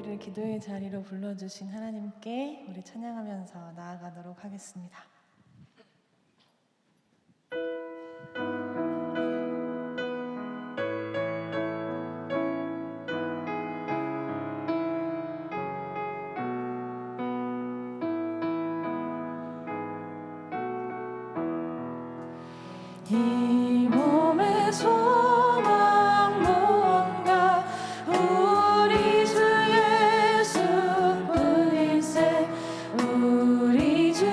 우리를 기도의 자리로 불러주신 하나님께 우리 찬양하면서 나아가도록 하겠습니다. 이 몸의 소망 무언가 우리 주 예수뿐일세. 우리 주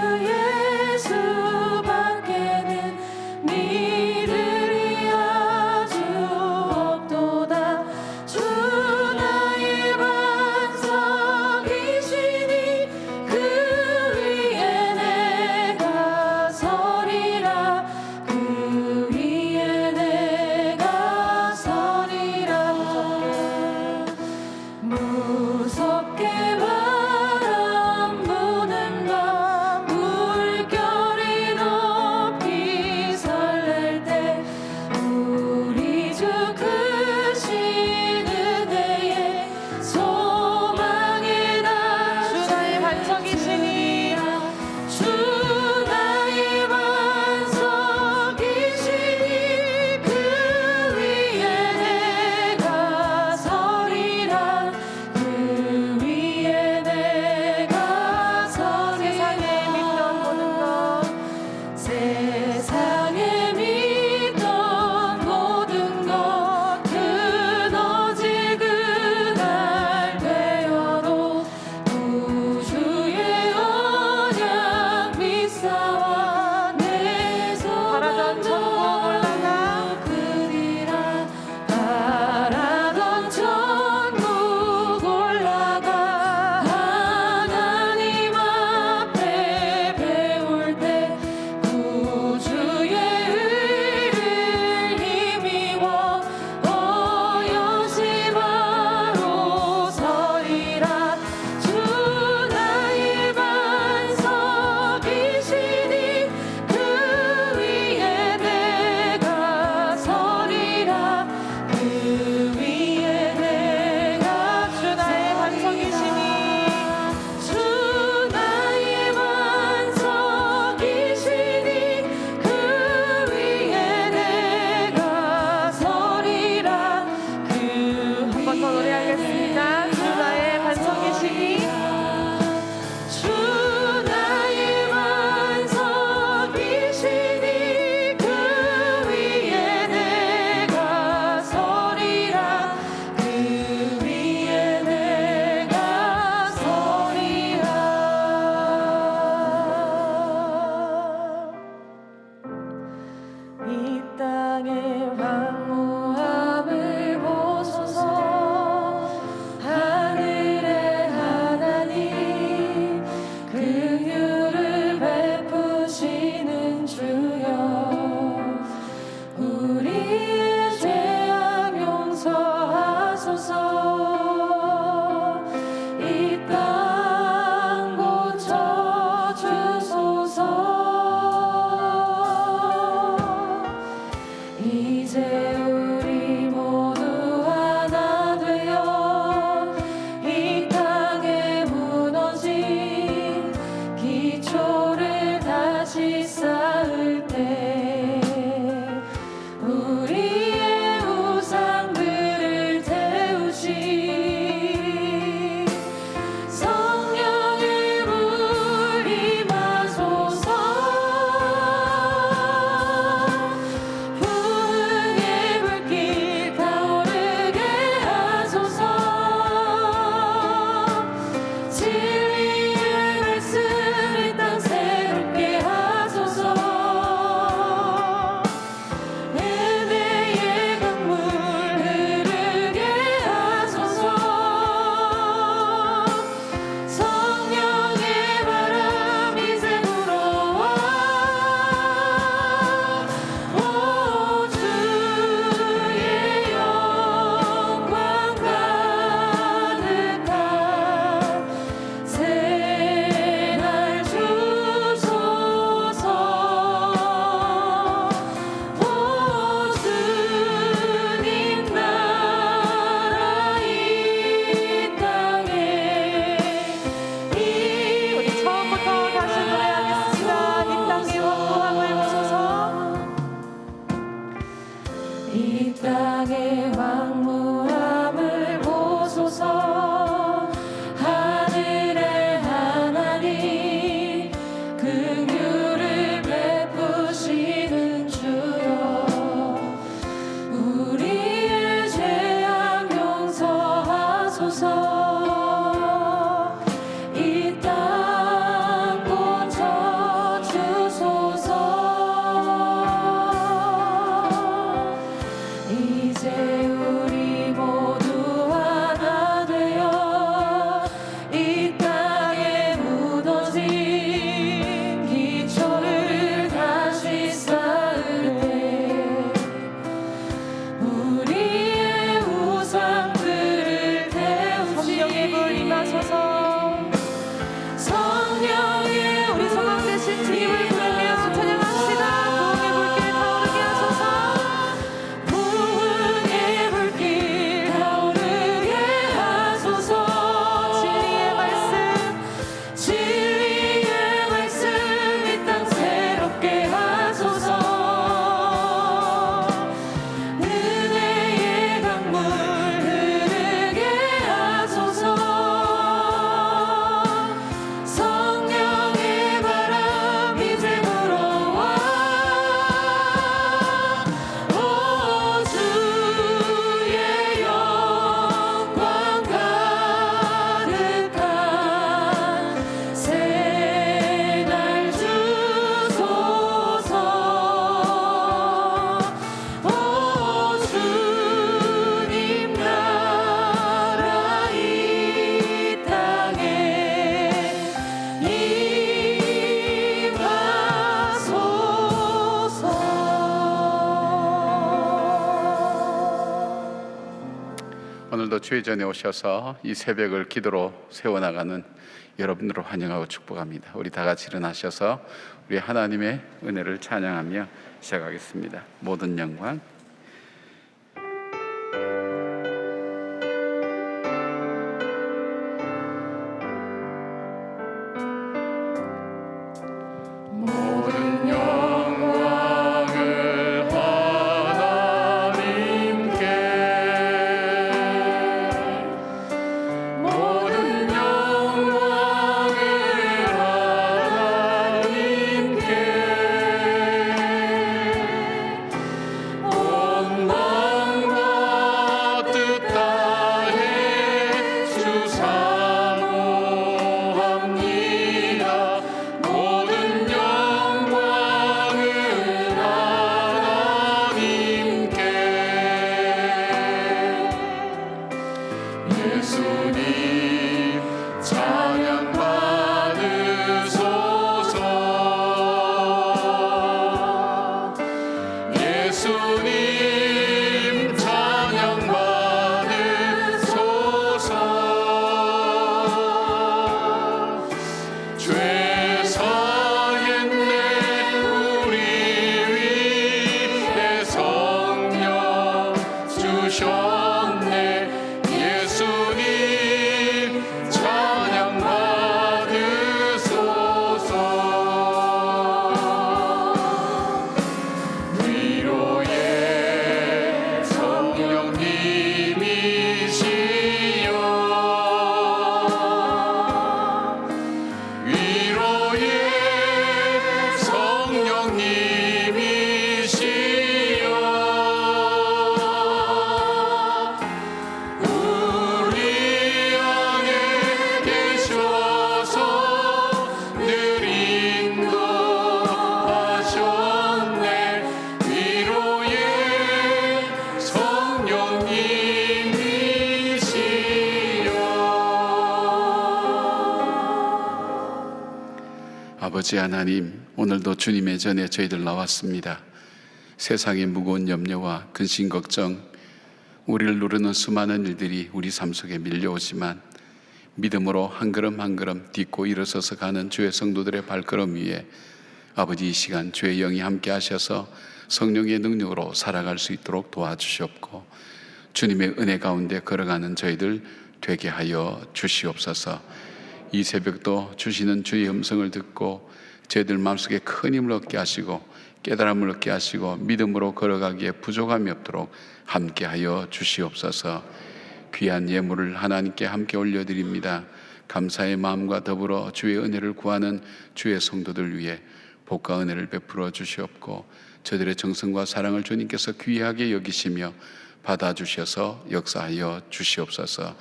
오늘도 주의 전에 오셔서 이 새벽을 기도로 세워나가는 여러분들을 환영하고 축복합니다. 우리 다 같이 일어나셔서 우리 하나님의 은혜를 찬양하며 시작하겠습니다. 모든 영광 아버지 하나님, 오늘도 주님의 전에 저희들 나왔습니다. 세상의 무거운 염려와 근심 걱정, 우리를 누르는 수많은 일들이 우리 삶 속에 밀려오지만 믿음으로 한 걸음 한 걸음 딛고 일어서서 가는 주의 성도들의 발걸음 위에 아버지 이 시간 주의 영이 함께 하셔서 성령의 능력으로 살아갈 수 있도록 도와주시옵고 주님의 은혜 가운데 걸어가는 저희들 되게 하여 주시옵소서. 이 새벽도 주시는 주의 음성을 듣고 저희들 마음속에 큰 힘을 얻게 하시고 깨달음을 얻게 하시고 믿음으로 걸어가기에 부족함이 없도록 함께하여 주시옵소서. 귀한 예물을 하나님께 함께 올려드립니다. 감사의 마음과 더불어 주의 은혜를 구하는 주의 성도들 위해 복과 은혜를 베풀어 주시옵고 저들의 정성과 사랑을 주님께서 귀하게 여기시며 받아주셔서 역사하여 주시옵소서.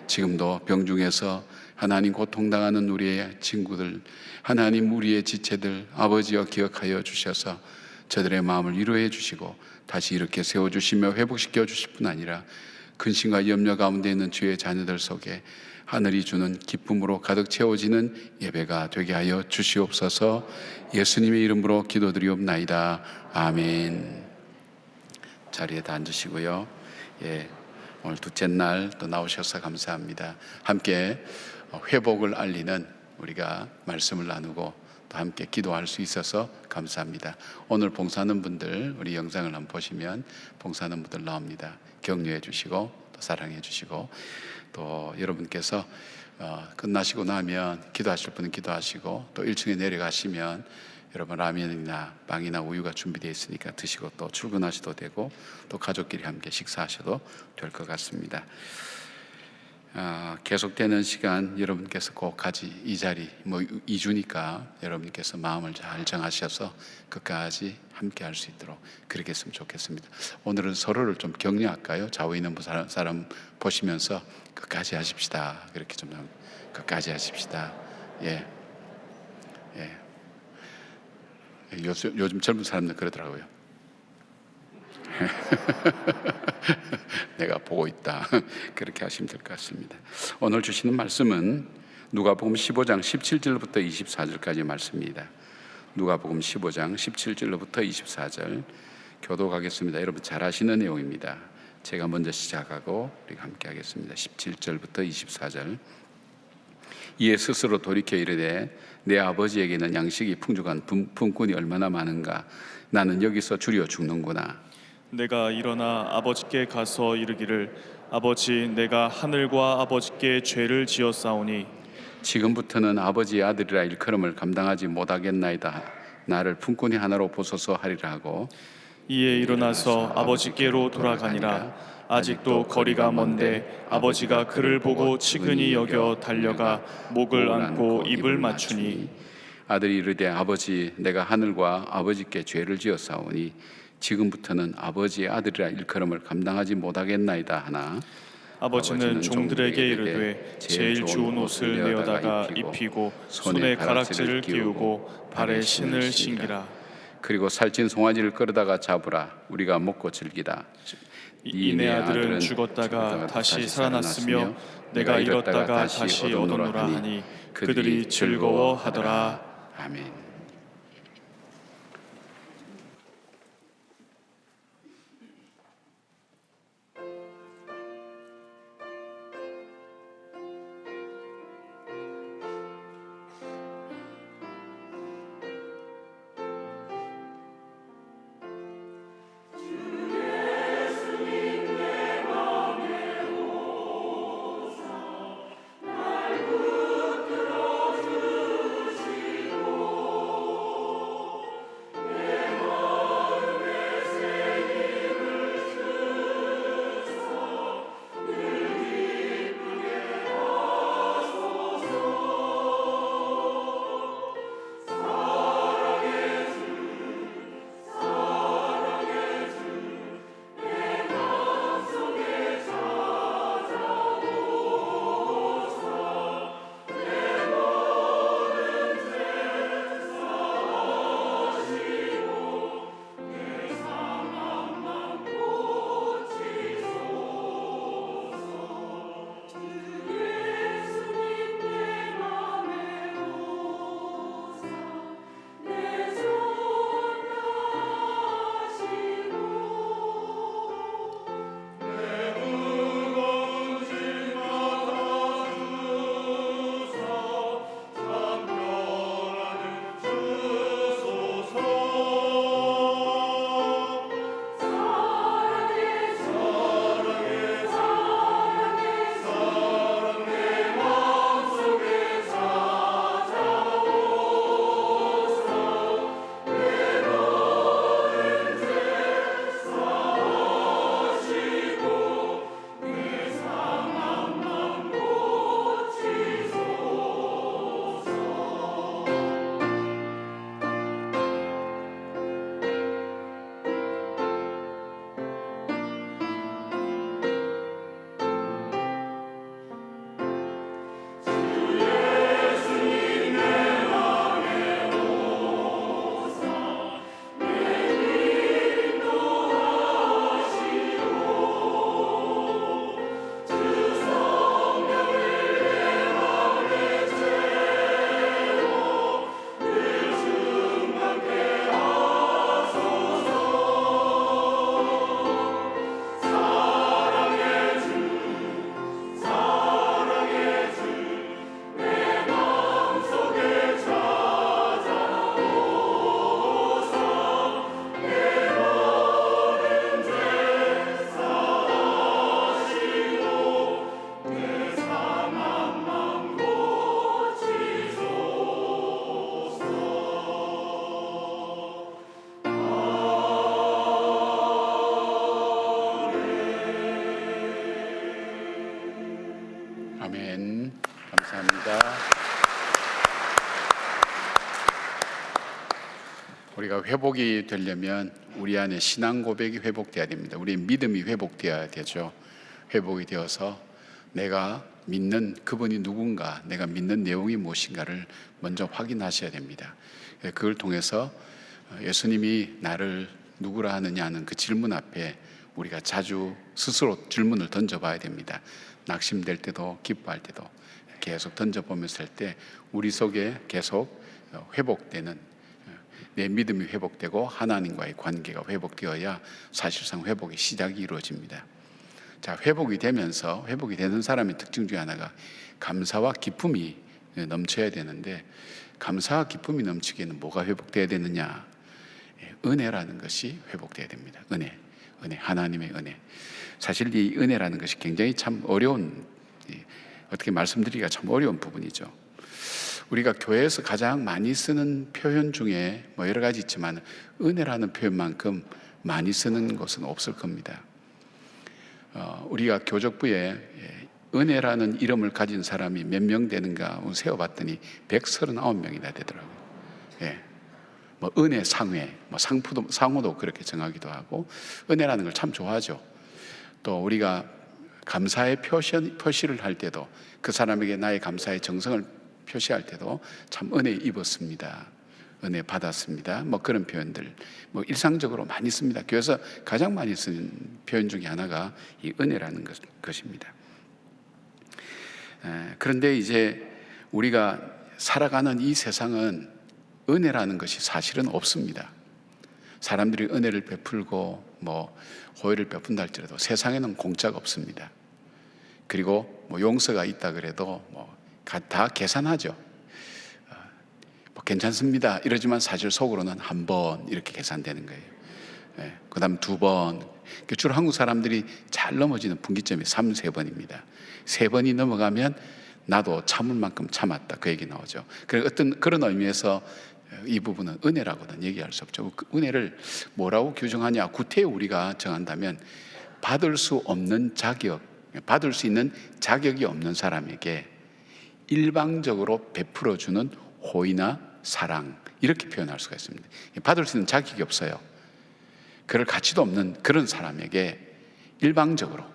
지금도 병중에서 하나님 고통당하는 우리의 친구들, 하나님 우리의 지체들 아버지여 기억하여 주셔서 저들의 마음을 위로해 주시고 다시 이렇게 세워주시며 회복시켜 주실 뿐 아니라 근심과 염려 가운데 있는 주의 자녀들 속에 하늘이 주는 기쁨으로 가득 채워지는 예배가 되게 하여 주시옵소서. 예수님의 이름으로 기도드리옵나이다. 아멘. 자리에 다 앉으시고요. 오늘 둘째 날 또 나오셔서 감사합니다. 함께 회복을 알리는 우리가 말씀을 나누고 또 함께 기도할 수 있어서 감사합니다. 오늘 봉사하는 분들 우리 영상을 한번 보시면 봉사하는 분들 나옵니다. 격려해 주시고 또 사랑해 주시고 또 여러분께서 끝나시고 나면 기도하실 분은 기도하시고 또 1층에 내려가시면 여러분 라면이나 빵이나 우유가 준비되어 있으니까 드시고 또 출근하셔도 되고 또 가족끼리 함께 식사하셔도 될 것 같습니다. 계속되는 시간 여러분께서 꼭 같이 이 자리 2주니까 여러분께서 마음을 잘 정하셔서 끝까지 함께 할 수 있도록 그렇게 했으면 좋겠습니다. 오늘은 서로를 좀 격려할까요? 좌우에 있는 사람 보시면서 끝까지 하십시다. 그렇게 좀 끝까지 하십시다. 요즘 젊은 사람들 그러더라고요. 내가 보고 있다. 그렇게 하시면 될 것 같습니다. 오늘 주시는 말씀은 누가복음 15장 17절부터 24절까지 말씀입니다. 누가복음 15장 17절부터 24절 교독하겠습니다. 여러분 잘 아시는 내용입니다. 제가 먼저 시작하고 우리가 함께 하겠습니다. 17절부터 24절. 이에 스스로 돌이켜 이르되 내 아버지에게는 양식이 풍족한 품꾼이 얼마나 많은가. 나는 여기서 줄여 죽는구나. 내가 일어나 아버지께 가서 이르기를 아버지 내가 하늘과 아버지께 죄를 지었사오니 지금부터는 아버지의 아들이라 일컬음을 감당하지 못하겠나이다. 나를 품꾼이 하나로 보소서 하리라 하고 이에 일어나서 아버지께로 돌아가니라. 아직도 거리가 먼데 아버지가 그를 보고 측은히 여겨 달려가 목을 안고 입을 맞추니 아들이 이르되 아버지 내가 하늘과 아버지께 죄를 지었사오니 지금부터는 아버지의 아들이라 일컬음을 감당하지 못하겠나이다 하나 아버지는 종들에게 이르되 제일 좋은 옷을 내어다가 입히고 손에 가락지를 끼우고 발에 신을 신기라. 그리고 살찐 송아지를 끌어다가 잡으라. 우리가 먹고 즐기다. 이 내 아들은 죽었다가 다시 살아났으며 내가 잃었다가 다시 얻었노라 하니 그들이 즐거워하더라. 아멘. 아멘. 감사합니다. 우리가 회복이 되려면 우리 안에 신앙 고백이 회복돼야 됩니다. 우리의 믿음이 회복되어야 되죠. 회복이 되어서 내가 믿는 그분이 누군가, 내가 믿는 내용이 무엇인가를 먼저 확인하셔야 됩니다. 그걸 통해서 예수님이 나를 누구라 하느냐는 그 질문 앞에 우리가 자주 스스로 질문을 던져봐야 됩니다. 낙심될 때도 기뻐할 때도 계속 던져보면서 할 때 우리 속에 계속 회복되는, 내 믿음이 회복되고 하나님과의 관계가 회복되어야 사실상 회복의 시작이 이루어집니다. 자, 회복이 되면서 회복이 되는 사람의 특징 중에 하나가 감사와 기쁨이 넘쳐야 되는데, 감사와 기쁨이 넘치기에는 뭐가 회복돼야 되느냐? 은혜라는 것이 회복돼야 됩니다. 은혜, 하나님의 은혜. 사실 이 은혜라는 것이 굉장히 참 어려운, 어떻게 말씀드리기가 참 어려운 부분이죠. 우리가 교회에서 가장 많이 쓰는 표현 중에 뭐 여러 가지 있지만 은혜라는 표현만큼 많이 쓰는 것은 없을 겁니다. 우리가 교적부에 은혜라는 이름을 가진 사람이 몇 명 되는가 세어봤더니 139명이나 되더라고요. 뭐 은혜 상회, 뭐 상호도 그렇게 정하기도 하고, 은혜라는 걸 참 좋아하죠. 또 우리가 감사의 표시를 할 때도, 그 사람에게 나의 감사의 정성을 표시할 때도 참 은혜 입었습니다, 은혜 받았습니다, 뭐 그런 표현들 뭐 일상적으로 많이 씁니다. 교회에서 가장 많이 쓰는 표현 중에 하나가 이 은혜라는 것입니다. 그런데 이제 우리가 살아가는 이 세상은 은혜라는 것이 사실은 없습니다. 사람들이 은혜를 베풀고 뭐 호의를 베푼다 할지라도 세상에는 공짜가 없습니다. 그리고 뭐 용서가 있다 그래도 뭐 다 계산하죠. 뭐 괜찮습니다 이러지만 사실 속으로는 한 번 이렇게 계산되는 거예요. 그 다음 2번. 주로 한국 사람들이 잘 넘어지는 분기점이 3-4번입니다. 3번이 넘어가면 나도 참을 만큼 참았다, 그 얘기 나오죠. 어떤 그런 의미에서 이 부분은 은혜라고는 얘기할 수 없죠. 그 은혜를 뭐라고 규정하냐? 구태여 우리가 정한다면 받을 수 없는 자격, 받을 수 있는 자격이 없는 사람에게 일방적으로 베풀어주는 호의나 사랑, 이렇게 표현할 수가 있습니다. 받을 수 있는 자격이 없어요. 그럴 가치도 없는 그런 사람에게 일방적으로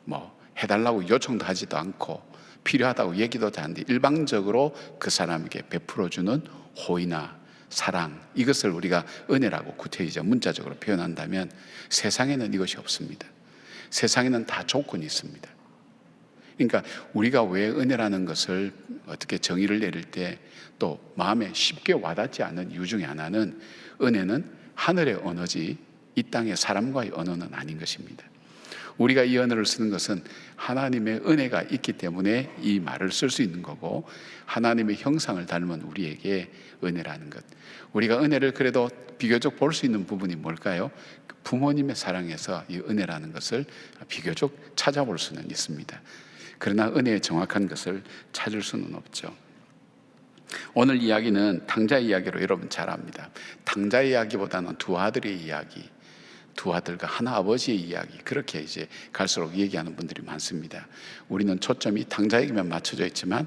뭐 해달라고 요청도 하지도 않고 필요하다고 얘기도 하는데 일방적으로 그 사람에게 베풀어주는 호의나 사랑, 이것을 우리가 은혜라고 구태이자 문자적으로 표현한다면 세상에는 이것이 없습니다. 세상에는 다 조건이 있습니다. 그러니까 우리가 왜 은혜라는 것을 어떻게 정의를 내릴 때 또 마음에 쉽게 와닿지 않는 이유 중에 하나는, 은혜는 하늘의 언어지 이 땅의 사람과의 언어는 아닌 것입니다. 우리가 이 언어를 쓰는 것은 하나님의 은혜가 있기 때문에 이 말을 쓸 수 있는 거고, 하나님의 형상을 닮은 우리에게 은혜라는 것, 우리가 은혜를 그래도 비교적 볼 수 있는 부분이 뭘까요? 부모님의 사랑에서 이 은혜라는 것을 비교적 찾아볼 수는 있습니다. 그러나 은혜의 정확한 것을 찾을 수는 없죠. 오늘 이야기는 탕자 이야기로 여러분 잘 압니다. 탕자 이야기보다는 두 아들의 이야기, 두 아들과 한 아버지의 이야기, 그렇게 이제 갈수록 얘기하는 분들이 많습니다. 우리는 초점이 탕자에게만 맞춰져 있지만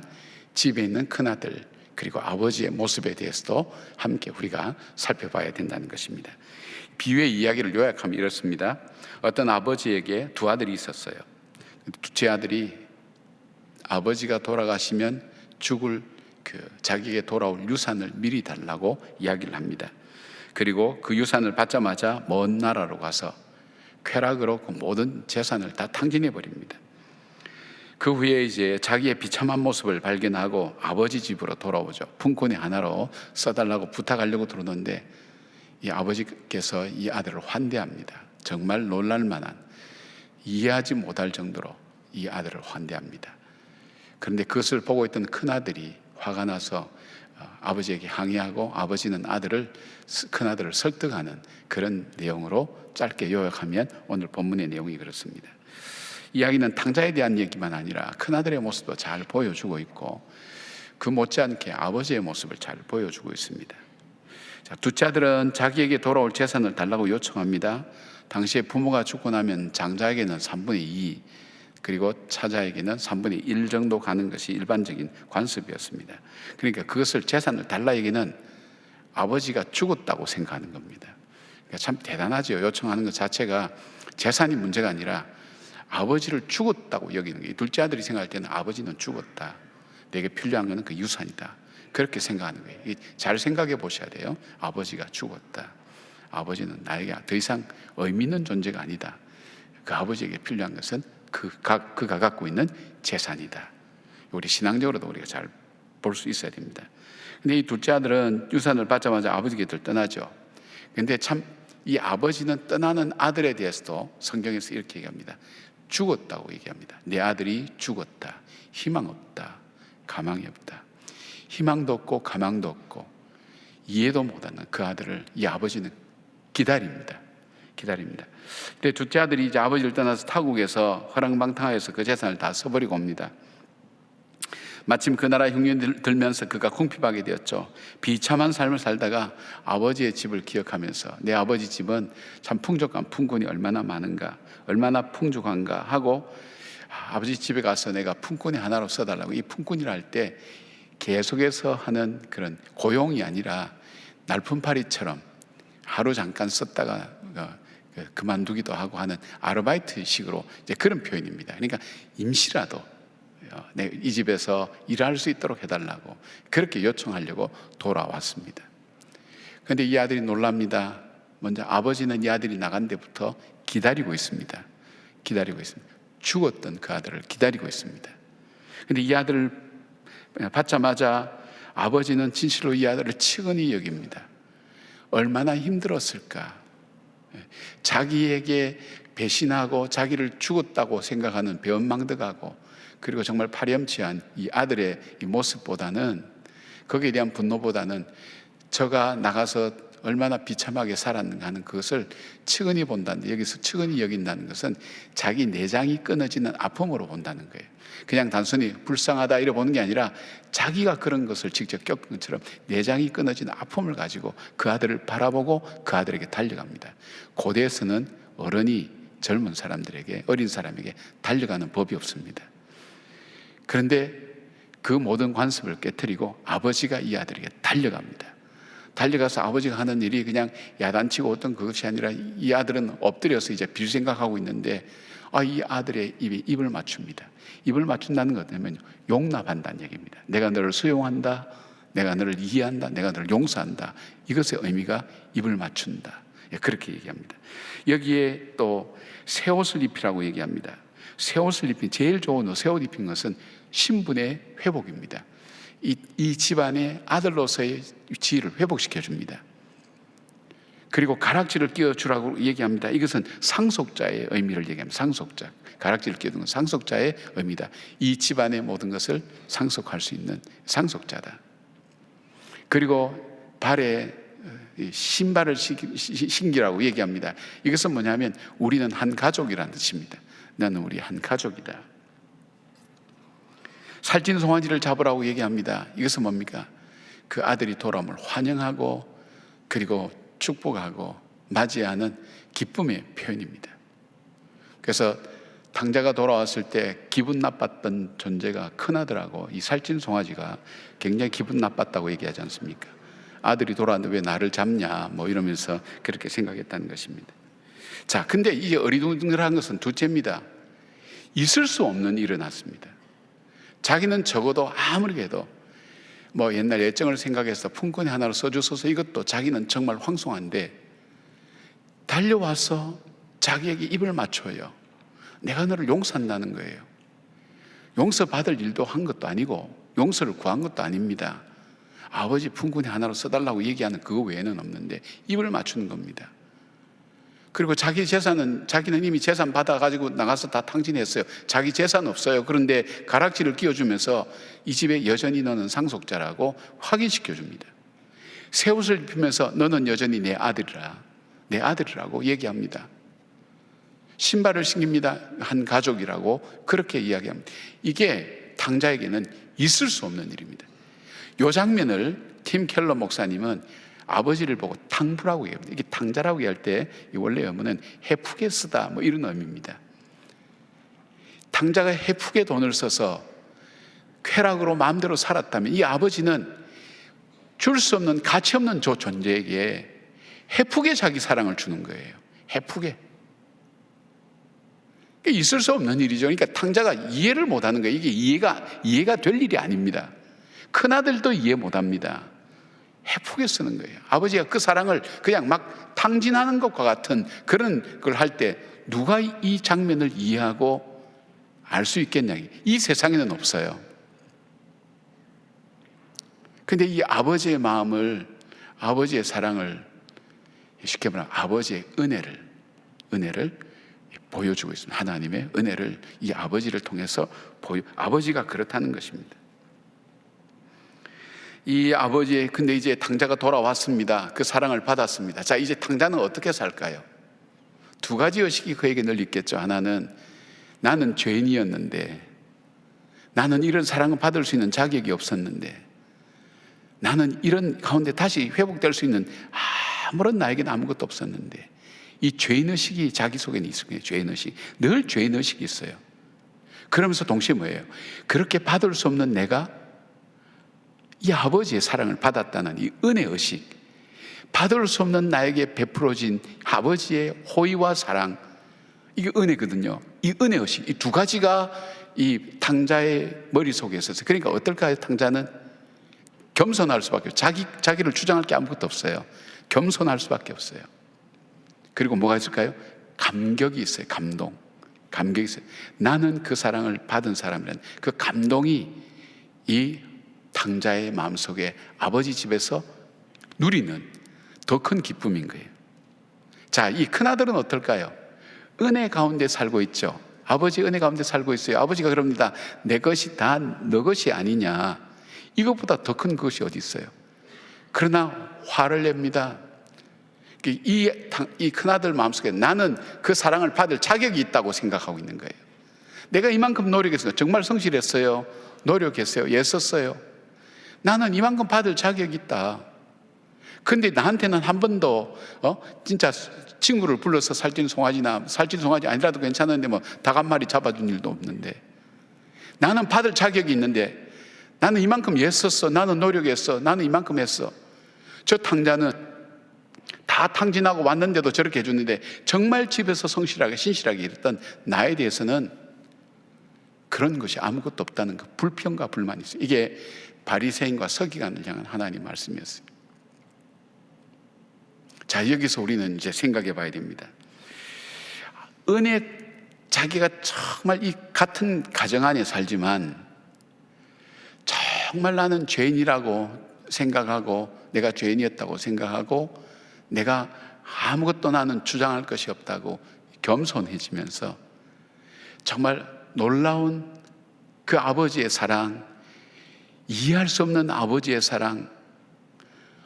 집에 있는 큰아들 그리고 아버지의 모습에 대해서도 함께 우리가 살펴봐야 된다는 것입니다. 비유의 이야기를 요약하면 이렇습니다. 어떤 아버지에게 두 아들이 있었어요. 제 아들이 아버지가 돌아가시면 죽을 자기에게 돌아올 유산을 미리 달라고 이야기를 합니다. 그리고 그 유산을 받자마자 먼 나라로 가서 쾌락으로 그 모든 재산을 다 탕진해 버립니다. 그 후에 이제 자기의 비참한 모습을 발견하고 아버지 집으로 돌아오죠. 품꾼이 하나로 써달라고 부탁하려고 들어오는데 이 아버지께서 이 아들을 환대합니다. 정말 놀랄 만한, 이해하지 못할 정도로 이 아들을 환대합니다. 그런데 그것을 보고 있던 큰아들이 화가 나서 아버지에게 항의하고, 아버지는 큰아들을 설득하는 그런 내용으로 짧게 요약하면 오늘 본문의 내용이 그렇습니다. 이야기는 탕자에 대한 얘기만 아니라 큰아들의 모습도 잘 보여주고 있고, 그 못지않게 아버지의 모습을 잘 보여주고 있습니다. 자, 둘째 아들은 자기에게 돌아올 재산을 달라고 요청합니다. 당시에 부모가 죽고 나면 장자에게는 3분의 2, 그리고 차자에게는 3분의 1 정도 가는 것이 일반적인 관습이었습니다. 그러니까 그것을 재산을 달라 얘기는 아버지가 죽었다고 생각하는 겁니다. 그러니까 참 대단하죠. 요청하는 것 자체가 재산이 문제가 아니라 아버지를 죽었다고 여기는 거예요. 둘째 아들이 생각할 때는 아버지는 죽었다. 내게 필요한 것은 그 유산이다. 그렇게 생각하는 거예요. 잘 생각해 보셔야 돼요. 아버지가 죽었다. 아버지는 나에게 더 이상 의미 있는 존재가 아니다. 그 아버지에게 필요한 것은 그가 갖고 있는 재산이다. 우리 신앙적으로도 우리가 잘 볼 수 있어야 됩니다. 근데 이 둘째 아들은 유산을 받자마자 아버지 곁을 떠나죠. 근데 참 이 아버지는 떠나는 아들에 대해서도 성경에서 이렇게 얘기합니다. 죽었다고 얘기합니다. 내 아들이 죽었다. 희망 없다. 가망이 없다. 희망도 없고 가망도 없고 이해도 못하는 그 아들을 이 아버지는 기다립니다. 근데 둘째 아들이 이제 아버지를 떠나서 타국에서 허랑방탕하여서 그 재산을 다 써버리고 옵니다. 마침 그 나라 흉년이 들면서 그가 궁핍하게 되었죠. 비참한 삶을 살다가 아버지의 집을 기억하면서 내 아버지 집은 참 풍족한 품꾼이 얼마나 많은가, 얼마나 풍족한가 하고 아버지 집에 가서 내가 품꾼이 하나로 써달라고. 이 품꾼이라 할 때 계속해서 하는 그런 고용이 아니라 날품팔이처럼 하루 잠깐 썼다가 그만두기도 하고 하는 아르바이트식으로 이제 그런 표현입니다. 그러니까 임시라도 이 집에서 일할 수 있도록 해달라고 그렇게 요청하려고 돌아왔습니다. 그런데 이 아들이 놀랍니다. 먼저 아버지는 이 아들이 나간 데부터 기다리고 있습니다. 죽었던 그 아들을 기다리고 있습니다. 그런데 이 아들을 받자마자 아버지는 진실로 이 아들을 측은히 여깁니다. 얼마나 힘들었을까. 자기에게 배신하고 자기를 죽었다고 생각하는 배은망덕하고 그리고 정말 파렴치한 이 아들의 이 모습보다는, 거기에 대한 분노보다는 저가 나가서 얼마나 비참하게 살았는가 하는 그것을 측은히 본다는, 여기서 측은히 여긴다는 것은 자기 내장이 끊어지는 아픔으로 본다는 거예요. 그냥 단순히 불쌍하다 이래 보는 게 아니라 자기가 그런 것을 직접 겪은 것처럼 내장이 끊어지는 아픔을 가지고 그 아들을 바라보고 그 아들에게 달려갑니다. 고대에서는 어른이 젊은 사람들에게, 어린 사람에게 달려가는 법이 없습니다. 그런데 그 모든 관습을 깨트리고 아버지가 이 아들에게 달려갑니다. 달려가서 아버지가 하는 일이 그냥 야단치고 어떤 그것이 아니라 이 아들은 엎드려서 이제 빌 생각하고 있는데 이 아들의 입에 입을 맞춥니다. 입을 맞춘다는 것 때문에 용납한다는 얘기입니다. 내가 너를 수용한다. 내가 너를 이해한다. 내가 너를 용서한다. 이것의 의미가 입을 맞춘다. 그렇게 얘기합니다. 여기에 또 새 옷을 입히라고 얘기합니다. 새 옷을 입힌, 제일 좋은 새 옷 입힌 것은 신분의 회복입니다. 이 집안의 아들로서의 지위를 회복시켜 줍니다. 그리고 가락지를 끼워주라고 얘기합니다. 이것은 상속자의 의미를 얘기합니다. 상속자, 가락지를 끼워둔 건 상속자의 의미다. 이 집안의 모든 것을 상속할 수 있는 상속자다. 그리고 발에 신발을 신기라고 얘기합니다. 이것은 뭐냐면 우리는 한 가족이라는 뜻입니다. 나는 우리 한 가족이다. 살찐 송아지를 잡으라고 얘기합니다. 이것은 뭡니까? 그 아들이 돌아옴을 환영하고 그리고 축복하고 맞이하는 기쁨의 표현입니다. 그래서 탕자가 돌아왔을 때 기분 나빴던 존재가 큰아들하고 이 살찐 송아지가 굉장히 기분 나빴다고 얘기하지 않습니까? 아들이 돌아왔는데 왜 나를 잡냐 뭐 이러면서 그렇게 생각했다는 것입니다. 자, 근데 이제 어리둥절한 것은 둘째입니다. 있을 수 없는 일이 일어났습니다. 자기는 적어도 아무리 해도 뭐 옛날 애정을 생각해서 품꾼이 하나로 써주소서 이것도 자기는 정말 황송한데 달려와서 자기에게 입을 맞춰요. 내가 너를 용서한다는 거예요. 용서받을 일도 한 것도 아니고 용서를 구한 것도 아닙니다. 아버지 품꾼이 하나로 써달라고 얘기하는 그거 외에는 없는데 입을 맞추는 겁니다. 그리고 자기 재산은 자기는 이미 재산 받아가지고 나가서 다 탕진했어요. 자기 재산 없어요. 그런데 가락지를 끼워주면서 이 집에 여전히 너는 상속자라고 확인시켜줍니다. 새 옷을 입히면서 너는 여전히 내 아들이라, 내 아들이라고 얘기합니다. 신발을 신깁니다. 한 가족이라고 그렇게 이야기합니다. 이게 탕자에게는 있을 수 없는 일입니다. 이 장면을 팀 켈러 목사님은 아버지를 보고 탕부라고 얘기합니다. 이게 탕자라고 얘기할 때 원래 의문은 해프게 쓰다 뭐 이런 의미입니다. 탕자가 해프게 돈을 써서 쾌락으로 마음대로 살았다면 이 아버지는 줄 수 없는 가치 없는 저 존재에게 해프게 자기 사랑을 주는 거예요. 해프게. 있을 수 없는 일이죠. 그러니까 탕자가 이해를 못하는 거예요. 이게 이해가 될 일이 아닙니다. 큰아들도 이해 못합니다. 해프게 쓰는 거예요. 아버지가 그 사랑을 그냥 막 탕진하는 것과 같은 그런 걸 할 때 누가 이 장면을 이해하고 알 수 있겠냐. 이 세상에는 없어요. 근데 이 아버지의 마음을, 아버지의 사랑을, 쉽게 말하면 아버지의 은혜를 보여주고 있습니다. 하나님의 은혜를 이 아버지를 통해서 아버지가 그렇다는 것입니다. 이 아버지, 근데 이제 탕자가 돌아왔습니다. 그 사랑을 받았습니다. 자, 이제 탕자는 어떻게 살까요? 두 가지 의식이 그에게 늘 있겠죠. 하나는 나는 죄인이었는데, 나는 이런 사랑을 받을 수 있는 자격이 없었는데, 나는 이런 가운데 다시 회복될 수 있는 아무런 나에게는 아무것도 없었는데, 이 죄인의식이 자기 속에는 있을 거예요. 죄인의식. 늘 죄인의식이 있어요. 그러면서 동시에 뭐예요? 그렇게 받을 수 없는 내가 이 아버지의 사랑을 받았다는 이 은혜의식, 받을 수 없는 나에게 베풀어진 아버지의 호의와 사랑, 이게 은혜거든요. 이 은혜의식, 이 두 가지가 이 탕자의 머릿속에 있어서, 그러니까 어떨까요? 탕자는 겸손할 수밖에 없어요. 자기를 주장할 게 아무것도 없어요. 겸손할 수밖에 없어요. 그리고 뭐가 있을까요? 감격이 있어요. 감격이 있어요. 나는 그 사랑을 받은 사람이라는 그 감동이 이 탕자의 마음속에 아버지 집에서 누리는 더 큰 기쁨인 거예요. 자, 이 큰아들은 어떨까요? 은혜 가운데 살고 있죠. 아버지 은혜 가운데 살고 있어요. 아버지가 그럽니다. 내 것이 다 너 것이 아니냐. 이것보다 더 큰 것이 어디 있어요? 그러나 화를 냅니다. 이 큰아들 마음속에 나는 그 사랑을 받을 자격이 있다고 생각하고 있는 거예요. 내가 이만큼 노력했어요. 정말 성실했어요. 노력했어요. 애썼어요. 나는 이만큼 받을 자격이 있다. 근데 나한테는 한 번도 진짜 친구를 불러서 살찐 송아지 아니라도 괜찮은데 뭐 닭 한 마리 잡아준 일도 없는데, 나는 받을 자격이 있는데 나는 이만큼 애썼어. 나는 노력했어. 나는 이만큼 했어. 저 탕자는 다 탕진하고 왔는데도 저렇게 해주는데 정말 집에서 성실하게 신실하게 일했던 나에 대해서는 그런 것이 아무것도 없다는 그 불평과 불만이 있어요. 이게 바리새인과 서기관을 향한 하나님 말씀이었어요. 자, 여기서 우리는 이제 생각해 봐야 됩니다. 자기가 정말 이 같은 가정 안에 살지만 정말 나는 죄인이라고 생각하고, 내가 죄인이었다고 생각하고, 내가 아무것도 나는 주장할 것이 없다고 겸손해지면서 정말 놀라운 그 아버지의 사랑, 이해할 수 없는 아버지의 사랑,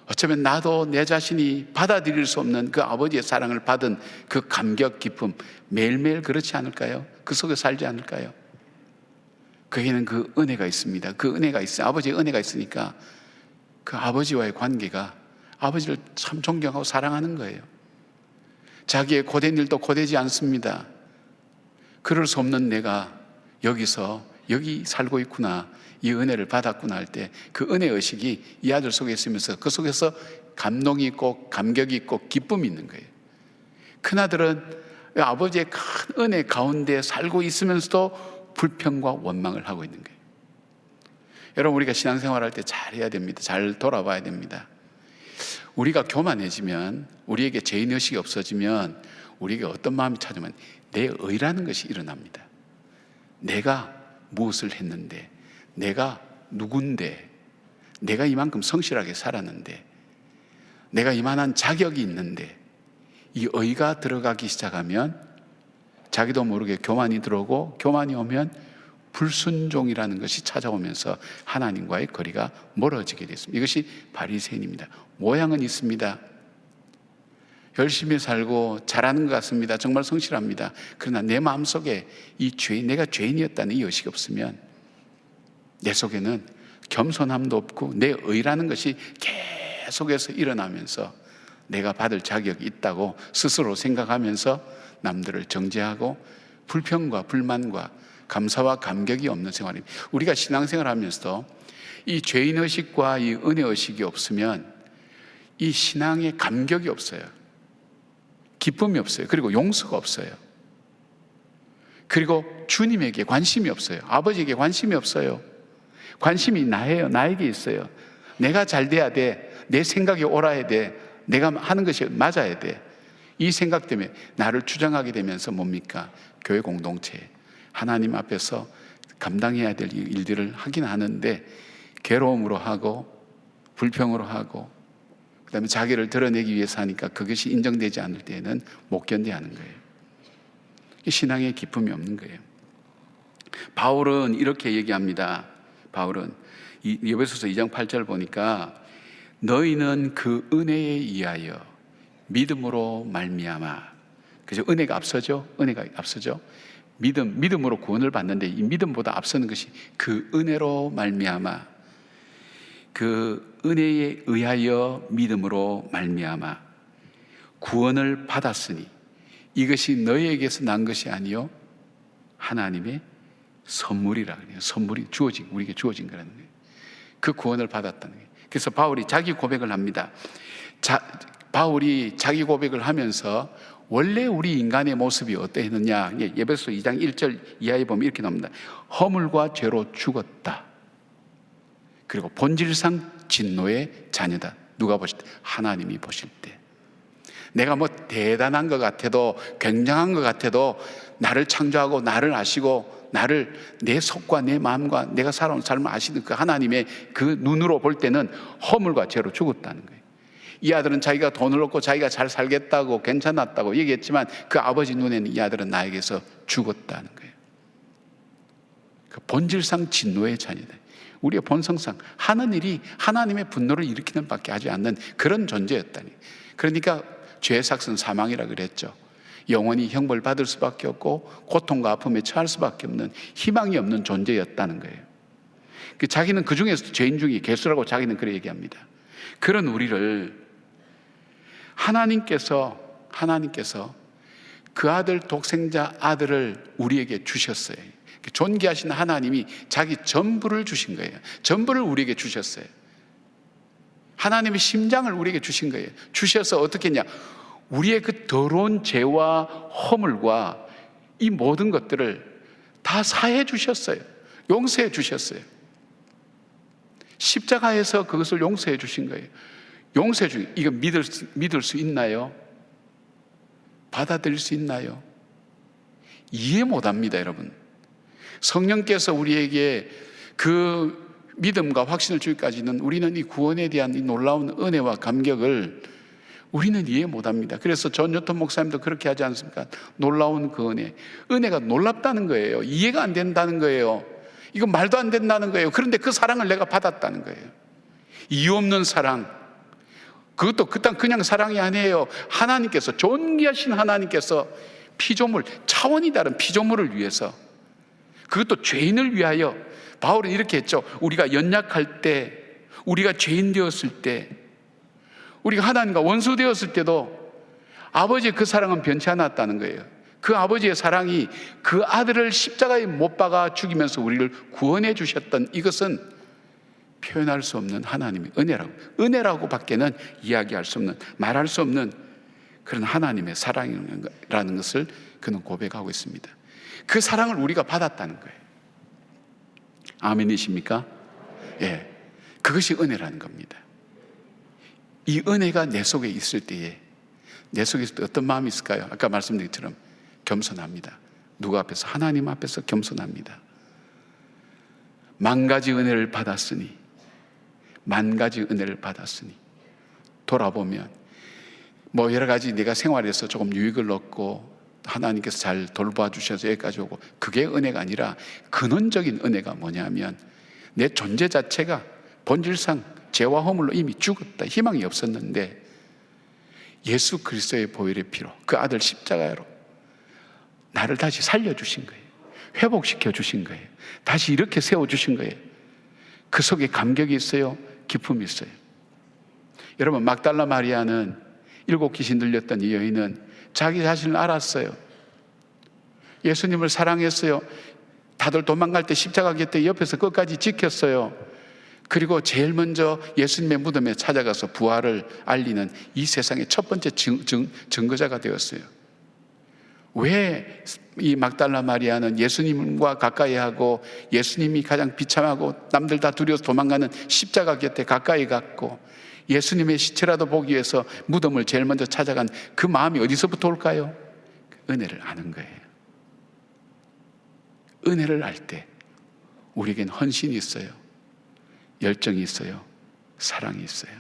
어쩌면 나도 내 자신이 받아들일 수 없는 그 아버지의 사랑을 받은 그 감격, 기쁨, 매일매일 그렇지 않을까요? 그 속에 살지 않을까요? 그에게는 그 은혜가 있습니다. 그 은혜가 있어요. 아버지의 은혜가 있으니까 그 아버지와의 관계가 아버지를 참 존경하고 사랑하는 거예요. 자기의 고된 일도 고되지 않습니다. 그럴 수 없는 내가 여기 살고 있구나, 이 은혜를 받았구나 할 때 그 은혜의식이 이 아들 속에 있으면서 그 속에서 감동이 있고 감격이 있고 기쁨이 있는 거예요. 큰아들은 아버지의 큰 은혜 가운데 살고 있으면서도 불평과 원망을 하고 있는 거예요. 여러분, 우리가 신앙생활할 때 잘 해야 됩니다. 잘 돌아봐야 됩니다. 우리가 교만해지면, 우리에게 죄인의식이 없어지면 우리에게 어떤 마음이 찾으면 내 의라는 것이 일어납니다. 내가 무엇을 했는데, 내가 누군데, 내가 이만큼 성실하게 살았는데, 내가 이만한 자격이 있는데, 이 의가 들어가기 시작하면 자기도 모르게 교만이 들어오고, 교만이 오면 불순종이라는 것이 찾아오면서 하나님과의 거리가 멀어지게 됐습니다. 이것이 바리새인입니다. 모양은 있습니다. 열심히 살고 잘하는 것 같습니다. 정말 성실합니다. 그러나 내 마음속에 내가 죄인이었다는 이 의식이 없으면 내 속에는 겸손함도 없고 내 의라는 것이 계속해서 일어나면서 내가 받을 자격이 있다고 스스로 생각하면서 남들을 정죄하고 불평과 불만과 감사와 감격이 없는 생활입니다. 우리가 신앙생활 하면서도 이 죄인의식과 이 은혜의식이 없으면 이 신앙에 감격이 없어요. 기쁨이 없어요. 그리고 용서가 없어요. 그리고 주님에게 관심이 없어요. 아버지에게 관심이 없어요. 관심이 나에게 있어요. 내가 잘 돼야 돼. 내 생각이 옳아야 돼. 내가 하는 것이 맞아야 돼. 이 생각 때문에 나를 주장하게 되면서 뭡니까? 교회 공동체, 하나님 앞에서 감당해야 될 일들을 하긴 하는데 괴로움으로 하고 불평으로 하고 그다음에 자기를 드러내기 위해서 하니까 그것이 인정되지 않을 때에는 못 견뎌하는 거예요. 신앙에 기쁨이 없는 거예요. 바울은 이렇게 얘기합니다. 바울은 에베소서 2장 8절 보니까 너희는 그 은혜에 의하여 믿음으로 말미암아. 그죠? 은혜가 앞서죠. 은혜가 앞서죠. 믿음으로 구원을 받는데 이 믿음보다 앞서는 것이 그 은혜로 말미암아. 그 은혜에 의하여 믿음으로 말미암아 구원을 받았으니 이것이 너희에게서 난 것이 아니요 하나님의 선물이라 그래요. 선물이 우리에게 주어진 거라는 거예요. 그 구원을 받았다는 거예요. 그래서 바울이 자기 고백을 합니다. 바울이 자기 고백을 하면서 원래 우리 인간의 모습이 어떠했느냐, 에베소 2장 1절 이하에 보면 이렇게 나옵니다. 허물과 죄로 죽었다. 그리고 본질상 진노의 자녀다. 누가 보실 때? 하나님이 보실 때. 내가 뭐 대단한 것 같아도, 굉장한 것 같아도 나를 창조하고 나를 아시고 나를 내 속과 내 마음과 내가 살아온 삶을 아시는 그 하나님의 그 눈으로 볼 때는 허물과 죄로 죽었다는 거예요. 이 아들은 자기가 돈을 얻고 자기가 잘 살겠다고 괜찮았다고 얘기했지만 그 아버지 눈에는 이 아들은 나에게서 죽었다는 거예요. 그 본질상 진노의 자녀다. 우리의 본성상 하는 일이 하나님의 분노를 일으키는 밖에 하지 않는 그런 존재였다니. 그러니까 죄의 삭은 사망이라 그랬죠. 영원히 형벌 받을 수밖에 없고 고통과 아픔에 처할 수밖에 없는 희망이 없는 존재였다는 거예요. 자기는 그 중에서도 죄인 중에 괴수라고 자기는 그렇게 얘기합니다. 그런 우리를 하나님께서 그 아들 독생자 아들을 우리에게 주셨어요. 존귀하신 하나님이 자기 전부를 주신 거예요. 전부를 우리에게 주셨어요. 하나님의 심장을 우리에게 주신 거예요. 주셔서 어떻게 했냐? 우리의 그 더러운 죄와 허물과 이 모든 것들을 다 사해 주셨어요. 용서해 주셨어요. 십자가에서 그것을 용서해 주신 거예요. 용서해 주신, 이거 믿을 수 있나요? 받아들일 수 있나요? 이해 못 합니다, 여러분. 성령께서 우리에게 그 믿음과 확신을 주기까지는 우리는 이 구원에 대한 이 놀라운 은혜와 감격을 우리는 이해 못 합니다. 그래서 전 요톤 목사님도 그렇게 하지 않습니까? 놀라운 그 은혜가 놀랍다는 거예요. 이해가 안 된다는 거예요. 이거 말도 안 된다는 거예요. 그런데 그 사랑을 내가 받았다는 거예요. 이유 없는 사랑. 그것도 그냥 사랑이 아니에요. 하나님께서, 존귀하신 하나님께서 피조물, 차원이 다른 피조물을 위해서, 그것도 죄인을 위하여. 바울은 이렇게 했죠. 우리가 연약할 때, 우리가 죄인 되었을 때, 우리가 하나님과 원수 되었을 때도 아버지의 그 사랑은 변치 않았다는 거예요. 그 아버지의 사랑이 그 아들을 십자가에 못 박아 죽이면서 우리를 구원해 주셨던 이것은 표현할 수 없는 하나님의 은혜라고 밖에는 이야기할 수 없는, 말할 수 없는 그런 하나님의 사랑이라는 것을 그는 고백하고 있습니다. 그 사랑을 우리가 받았다는 거예요. 아멘이십니까? 예, 그것이 은혜라는 겁니다. 이 은혜가 내 속에 있을 때에 내 속에 어떤 마음이 있을까요? 아까 말씀드린 것처럼 겸손합니다. 누구 앞에서? 하나님 앞에서 겸손합니다. 만 가지 은혜를 받았으니 돌아보면 뭐 여러 가지 내가 생활에서 조금 유익을 얻고 하나님께서 잘 돌봐 주셔서 여기까지 오고, 그게 은혜가 아니라 근원적인 은혜가 뭐냐면 내 존재 자체가 본질상 죄와 허물로 이미 죽었다, 희망이 없었는데 예수 그리스도의 보혈의 피로, 그 아들 십자가로 나를 다시 살려주신 거예요. 회복시켜 주신 거예요. 다시 이렇게 세워주신 거예요. 그 속에 감격이 있어요. 기쁨이 있어요. 여러분, 막달라 마리아는 7 귀신 들렸던 이 여인은 자기 자신을 알았어요. 예수님을 사랑했어요. 다들 도망갈 때 십자가 곁에 옆에서 끝까지 지켰어요. 그리고 제일 먼저 예수님의 무덤에 찾아가서 부활을 알리는 이 세상의 첫 번째 증거자가 되었어요. 왜 이 막달라 마리아는 예수님과 가까이 하고 예수님이 가장 비참하고 남들 다 두려워서 도망가는 십자가 곁에 가까이 갔고 예수님의 시체라도 보기 위해서 무덤을 제일 먼저 찾아간 그 마음이 어디서부터 올까요? 은혜를 아는 거예요. 은혜를 알 때 우리에겐 헌신이 있어요. 열정이 있어요. 사랑이 있어요.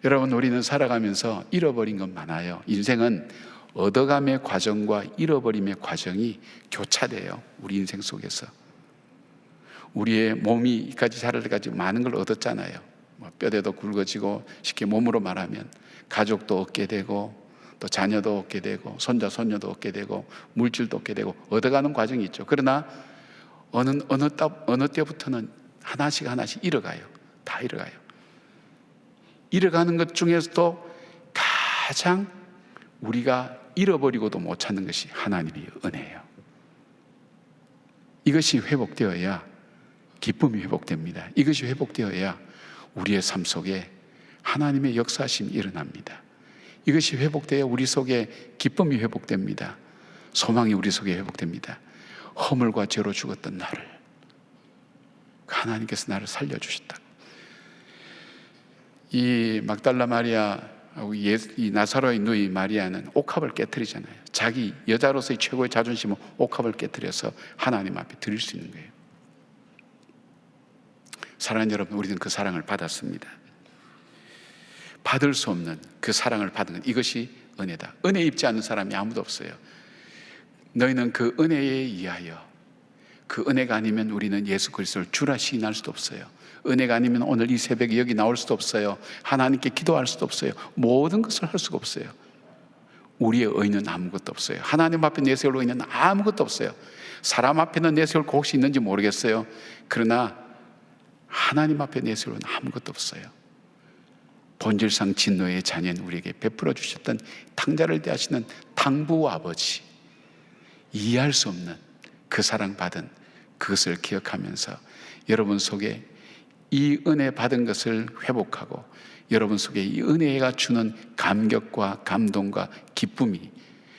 여러분, 우리는 살아가면서 잃어버린 것 많아요. 인생은 얻어감의 과정과 잃어버림의 과정이 교차돼요. 우리 인생 속에서 우리의 몸이까지 자랄 때까지 많은 걸 얻었잖아요. 뼈대도 굵어지고, 쉽게 몸으로 말하면 가족도 얻게 되고, 또 자녀도 얻게 되고, 손자 손녀도 얻게 되고, 물질도 얻게 되고, 얻어가는 과정이 있죠. 그러나 어느 때부터는 하나씩 잃어가요. 다 잃어가요. 잃어가는 것 중에서도 가장 우리가 잃어버리고도 못 찾는 것이 하나님의 은혜예요. 이것이 회복되어야 기쁨이 회복됩니다. 이것이 회복되어야 우리의 삶 속에 하나님의 역사심이 일어납니다. 이것이 회복되어야 우리 속에 기쁨이 회복됩니다. 소망이 우리 속에 회복됩니다. 허물과 죄로 죽었던 나를 하나님께서 나를 살려주셨다. 이 막달라 마리아 이 나사로의 누이 마리아는 옥합을 깨트리잖아요. 자기 여자로서의 최고의 자존심은 옥합을 깨트려서 하나님 앞에 드릴 수 있는 거예요. 사랑하는 여러분, 우리는 그 사랑을 받았습니다. 받을 수 없는 그 사랑을 받은 것, 이것이 은혜다. 은혜 입지 않는 사람이 아무도 없어요. 너희는 그 은혜에 의하여, 그 은혜가 아니면 우리는 예수 그리스도를 주라 시인할 수도 없어요. 은혜가 아니면 오늘 이 새벽에 여기 나올 수도 없어요. 하나님께 기도할 수도 없어요. 모든 것을 할 수가 없어요. 우리의 의는 아무것도 없어요. 하나님 앞에 내세울 의는 아무것도 없어요. 사람 앞에는 내세울 곳이 있는지 모르겠어요. 그러나 하나님 앞에 내세울 의는 아무것도 없어요. 본질상 진노의 자녀인 우리에게 베풀어 주셨던 탕자를 대하시는 당부 아버지, 이해할 수 없는 그 사랑받은 그것을 기억하면서 여러분 속에 이 은혜 받은 것을 회복하고 여러분 속에 이 은혜가 주는 감격과 감동과 기쁨이,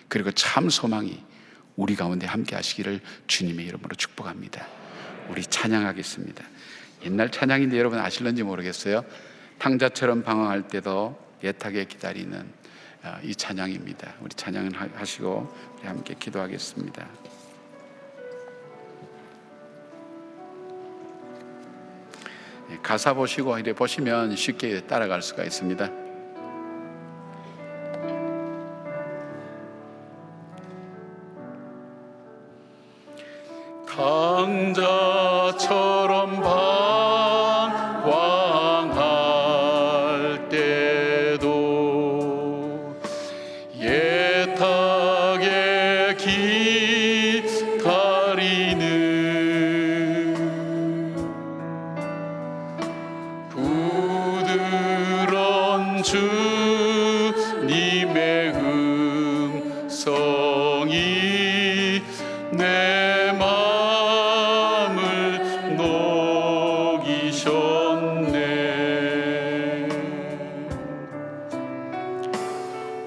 그리고 참 소망이 우리 가운데 함께 하시기를 주님의 이름으로 축복합니다. 우리 찬양하겠습니다. 옛날 찬양인데 여러분 아실런지 모르겠어요. 탕자처럼 방황할 때도 애타게 기다리는 이 찬양입니다. 우리 찬양을 하시고 우리 함께 기도하겠습니다. 가사 보시고 이래 보시면 쉽게 따라갈 수가 있습니다. 탕자처럼 방황할 때도 애타게 기다리는 부드러운 주님의 음성이 내 마음을 녹이셨네.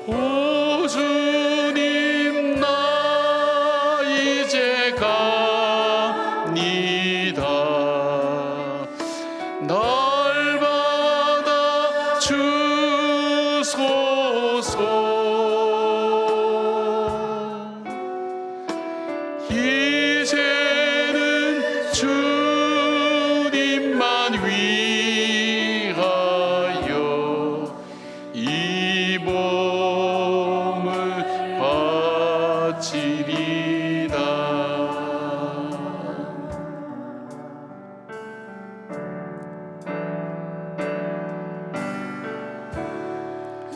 오 주님, 나 이제 갑니다. 날 받아 주소서. 이제는 주님만 위하여 이 몸을 바치리다.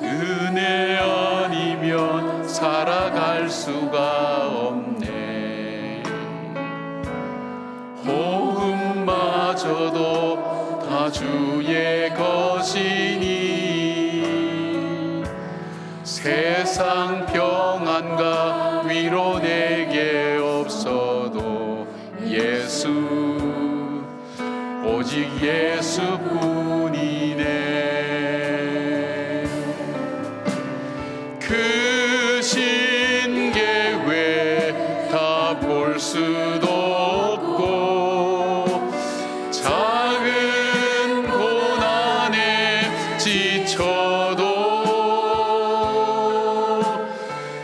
은혜 아니면 살아갈 수가 없네. 호흡마저도 다 주의 것이니 세상 평안과 위로 내게 없어도 오직 예수뿐이네. 그 신계회 다 볼 수도 없고 작은 고난에 지쳐도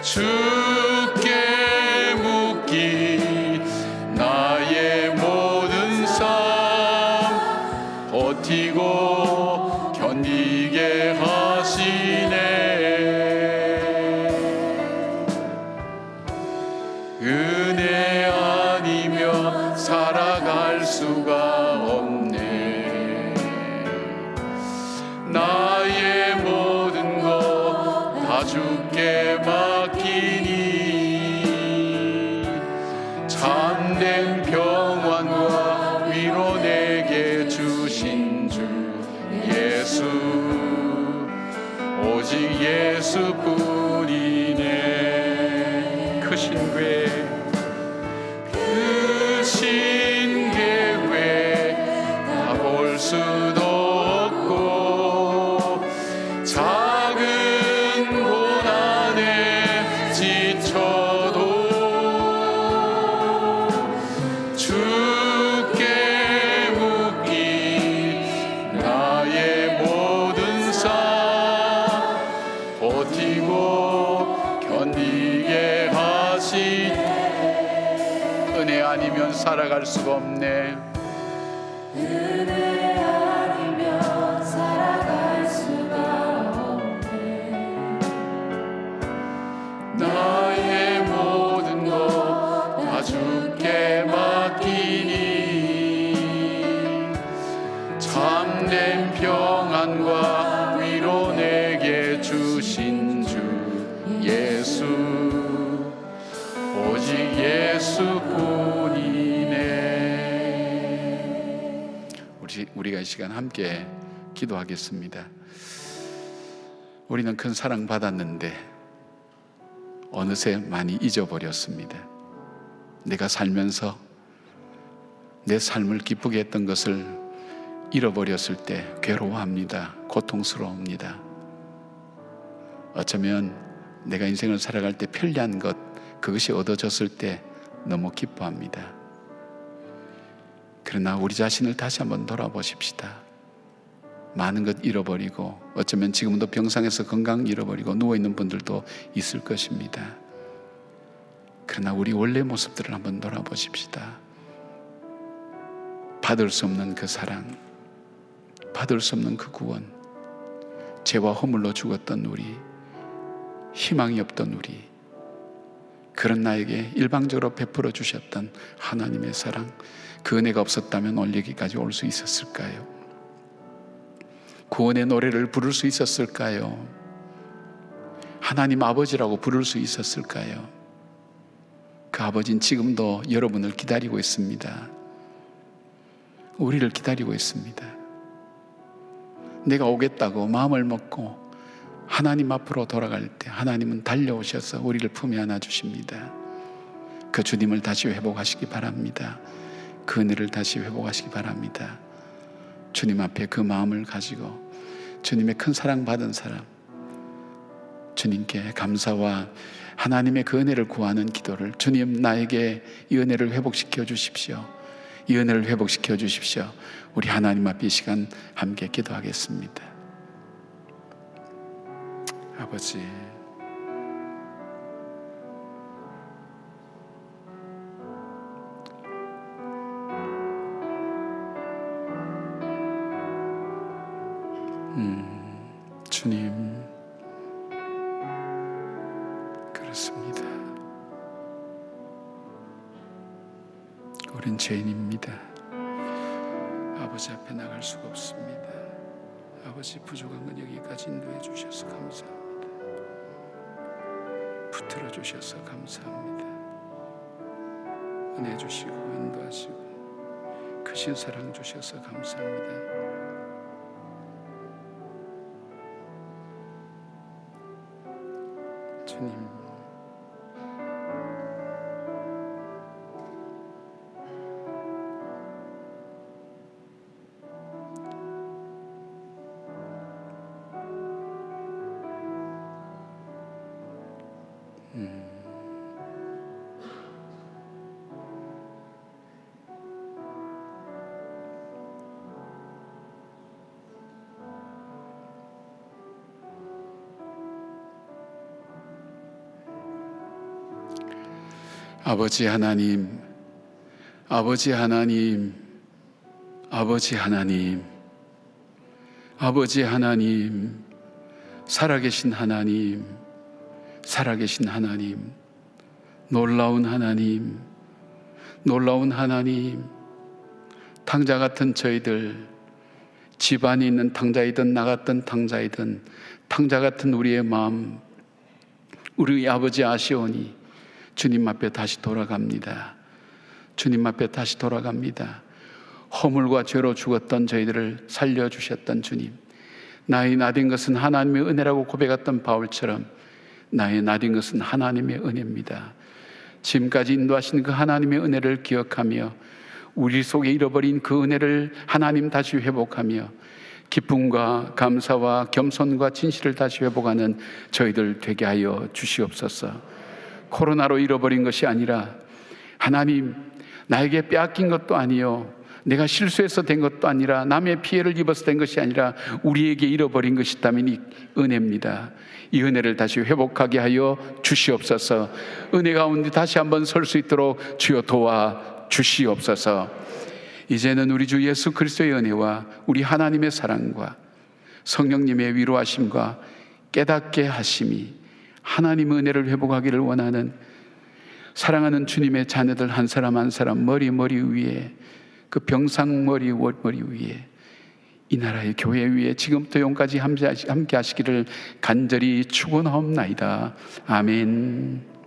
주께 묻기 나의 모든 삶 버티고 견디게 하시네. 은혜 아니면 살아갈 수가 없네. 나의 모든 것 다 주께 맡기니 참된 평안과 위로 내게 주신 주 예수 오직 예수뿐이네. 그 신계회 다 볼 수도 없고 작은 고난에 지쳐도 주께 묻기 나의 모든 삶 버티고 견디게 하시네. 은혜 아니면 살아갈 수가 없네. 은혜 아니면 살아갈 수가 없네. 나의 모든 것 다 주께 맡기니 참된 평안과 위로 내게 주신 주 예수 오직 예수뿐이네. 우리가 이 시간 함께 기도하겠습니다. 우리는 큰 사랑 받았는데 어느새 많이 잊어버렸습니다. 내가 살면서 내 삶을 기쁘게 했던 것을 잃어버렸을 때 괴로워합니다. 고통스러웁니다. 어쩌면 내가 인생을 살아갈 때 편리한 것, 그것이 얻어졌을 때 너무 기뻐합니다. 그러나 우리 자신을 다시 한번 돌아보십시다. 많은 것 잃어버리고 어쩌면 지금도 병상에서 건강 잃어버리고 누워있는 분들도 있을 것입니다. 그러나 우리 원래 모습들을 한번 돌아보십시다. 받을 수 없는 그 사랑, 받을 수 없는 그 구원, 죄와 허물로 죽었던 우리, 희망이 없던 우리, 그런 나에게 일방적으로 베풀어 주셨던 하나님의 사랑, 그 은혜가 없었다면 오늘 여기까지 올 수 있었을까요? 구원의 노래를 부를 수 있었을까요? 하나님 아버지라고 부를 수 있었을까요? 그 아버지는 지금도 여러분을 기다리고 있습니다. 우리를 기다리고 있습니다. 내가 오겠다고 마음을 먹고 하나님 앞으로 돌아갈 때 하나님은 달려오셔서 우리를 품에 안아주십니다. 그 주님을 다시 회복하시기 바랍니다. 그 은혜를 다시 회복하시기 바랍니다. 주님 앞에 그 마음을 가지고 주님의 큰 사랑 받은 사람, 주님께 감사와 하나님의 그 은혜를 구하는 기도를, 주님 나에게 이 은혜를 회복시켜 주십시오. 이 은혜를 회복시켜 주십시오. 우리 하나님 앞에 이 시간 함께 기도하겠습니다. 아버지, 주님, 그렇습니다. 우린 죄인입니다. 아버지 앞에 나갈 수가 없습니다. 아버지, 부족한 건 여기까지 인도해 주셔서 감사합니다. 붙들어 주셔서 감사합니다. 은혜 주시고 인도하시고 크신 사랑 주셔서 감사합니다. 주님, 아버지 하나님, 아버지 하나님, 아버지 하나님, 아버지 하나님, 살아계신 하나님, 살아계신 하나님, 놀라운 하나님, 놀라운 하나님, 탕자 같은 저희들, 집안에 있는 탕자이든 나갔던 탕자이든 탕자 같은 우리의 마음, 우리 아버지 아시오니 주님 앞에 다시 돌아갑니다. 주님 앞에 다시 돌아갑니다. 허물과 죄로 죽었던 저희들을 살려주셨던 주님, 나의 나된 것은 하나님의 은혜라고 고백했던 바울처럼 나의 나된 것은 하나님의 은혜입니다. 지금까지 인도하신 그 하나님의 은혜를 기억하며 우리 속에 잃어버린 그 은혜를 하나님 다시 회복하며 기쁨과 감사와 겸손과 진실을 다시 회복하는 저희들 되게 하여 주시옵소서. 코로나로 잃어버린 것이 아니라 하나님, 나에게 빼앗긴 것도 아니요, 내가 실수해서 된 것도 아니라, 남의 피해를 입어서 된 것이 아니라 우리에게 잃어버린 것이 있다면 이 은혜입니다. 이 은혜를 다시 회복하게 하여 주시옵소서. 은혜 가운데 다시 한번 설 수 있도록 주여 도와 주시옵소서. 이제는 우리 주 예수 그리스도의 은혜와 우리 하나님의 사랑과 성령님의 위로하심과 깨닫게 하심이 하나님의 은혜를 회복하기를 원하는 사랑하는 주님의 자녀들 한 사람 한 사람 머리 위에, 그 병상 머리 위에, 이 나라의 교회 위에 지금부터 영까지 함께 하시기를 간절히 축원하옵나이다. 아멘.